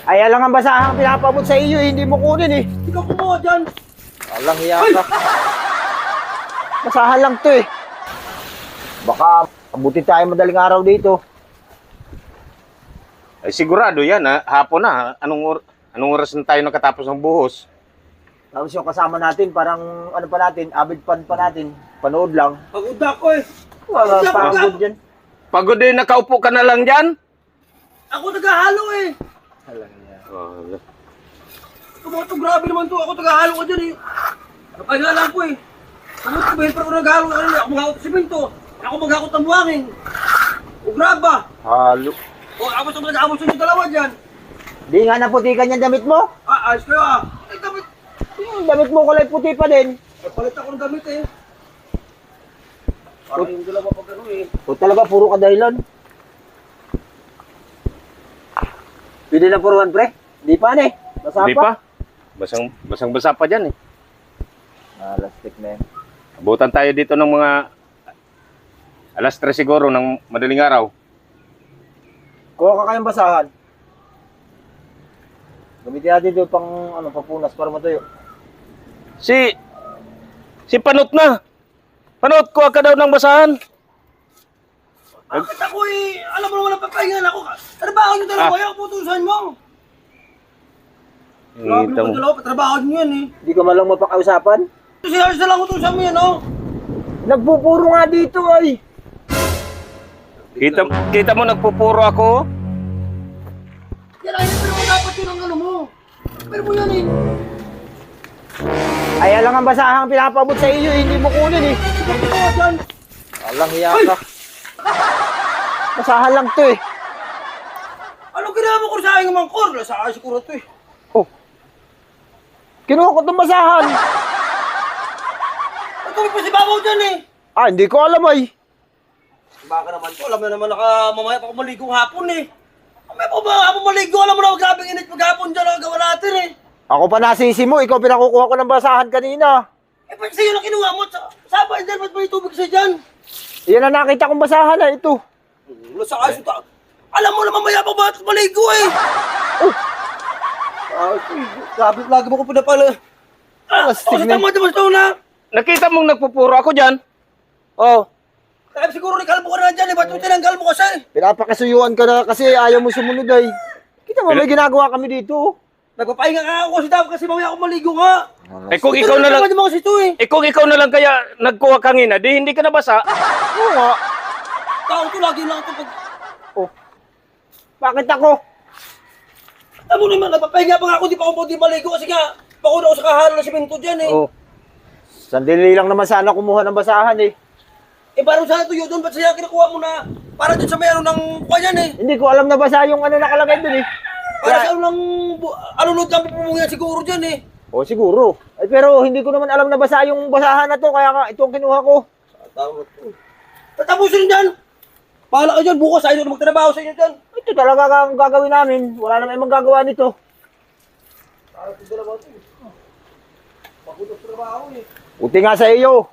Ay, alang ang basahang pinapabot sa iyo, hindi mo kunin eh. Ikaw kumuha dyan. Alang hiya ka. Basahan lang to eh. Baka abutin tayo madaling araw dito. Ay sigurado yan ha. Hapon na. Anong oras na tayo nakatapos ng buhos? Tapos yung kasama natin, parang ano pa natin, avid fan pa natin. Panood lang. Pagod ako eh. Wala Pagod ako. pagod dyan. Pagod din, nakaupo ka na lang dyan? Ako naghahalo eh. Alang hiya. Oh, Tumoto, grabe naman to. Ako naghahalo ka dyan eh. Napagala lang ko eh. Tumoto, helper ko naghahalo ka rin. Ako maghakot ng simento. Ako maghakot ng buhangin. O graba. Halo. O ako sa nag-aamos yung dalawa dyan. Di nga naputikan yung damit mo? Ayos kayo ah. Ay, damit. Yung damit mo kulay puti pa din. Ay, palit ako ng damit eh. Parang yung dalawa pag ano eh. O talaga, puro ka dahilan. Pwede na puruan, pre? Di pa, ne? Basa Di pa? Basang-basa pa dyan eh. Lastik na yan. Abutan tayo dito ng mga alas 3 siguro ng madaling araw. Kuha ka kayong basahan. Gamitin natin ito pang papunas para matuyo. Si Panot na. Panot, kuha ka daw ng basahan. Bakit ako eh? Alam mo naman ang papahingan ako. Trabaho nyo dalawa, ayaw putusan mo. Grabe Kita naman mo. dalawa, trabaho nyo yan eh. Hindi ka malang mapakausapan. Kasi ayos na lang utusan mo yan oh. Nagpupuro nga dito ay. Kita mo nagpupuro ako. Yan ay, pero dapat yun ang ano mo. Pero mo yan eh. Ay, alang ang basahang pinapabot sa iyo, hindi mo kunin eh. Ikaw kumuha dyan. Alang hiya ka. Basahan lang to eh. Ano ginawa mo ko sa aking mangkor? Sa akin siguro to eh. Oh. Kinuha ko itong basahan. Ito pa si Babaw dyan eh. Ah, hindi ko alam ay. Baka naman to, alam mo naman mamaya pa ako maligo hapon eh. Mamaya pa ba hapon maligo? Alam mo na grabing init maghapon dyan ang gawa natin eh. Ako pa nasisi mo, ikaw pinakukuha ko ng basahan kanina. Eh, ba't sa'yo lang kinuha mo? Sabay dyan, ba't may tubig sa dyan? Iyan ang nakita kong basahan na ito. Wala sa ayos ito. Alam mo na mamaya pa ba maligo eh. Grabe, lagi mo ko pinapala. Astig Sa na. tama naman ito na. Nakita mong nagpupuro ako dyan? Oh. Kaya siguro rin kalmo ka na dyan eh. Ba't mo tinanggal mo kasi? Pinapakasuyuan ka na kasi ayaw mo sumunod ay. Kita mo, may ginagawa kami dito. Nagpapahinga ka ako kasi dapat kasi mamaya ako maligo nga. Eh kung ikaw na lang, Hindi mo kasi ito eh. kung ikaw na lang kaya nagkuha kangina, di hindi ka nabasa. Oo nga. Tao to, lagi lang ito pag... Oh. Bakit ako? Alam mo naman, nagpapahinga pa nga ako, di pa ako di maligo kasi nga, pauna ako sa kahalo ng simento dyan eh. Oh. Sandali lang naman sana kumuha ng basahan eh. Eh parang sana tuyo doon, ba't siya kinukuha mo na para dyan sa may ano ng kuha yan eh. Hindi ko alam na basa yung nakalagay dun eh. Para sa ano ng, ano nung lang pumungan siguro dyan eh. Oh, siguro. Ay, pero hindi ko naman alam na basa yung basahan na to, kaya ito ang kinuha ko. Tatapusin dyan. Pahala ka dyan, bukas ayaw na magtrabaho sa inyo dyan. Ito talaga ang gagawin namin. Wala naman ibang gagawa nito. Para sa dalawa ito eh. Pagod ang trabaho eh. Buti nga sa iyo.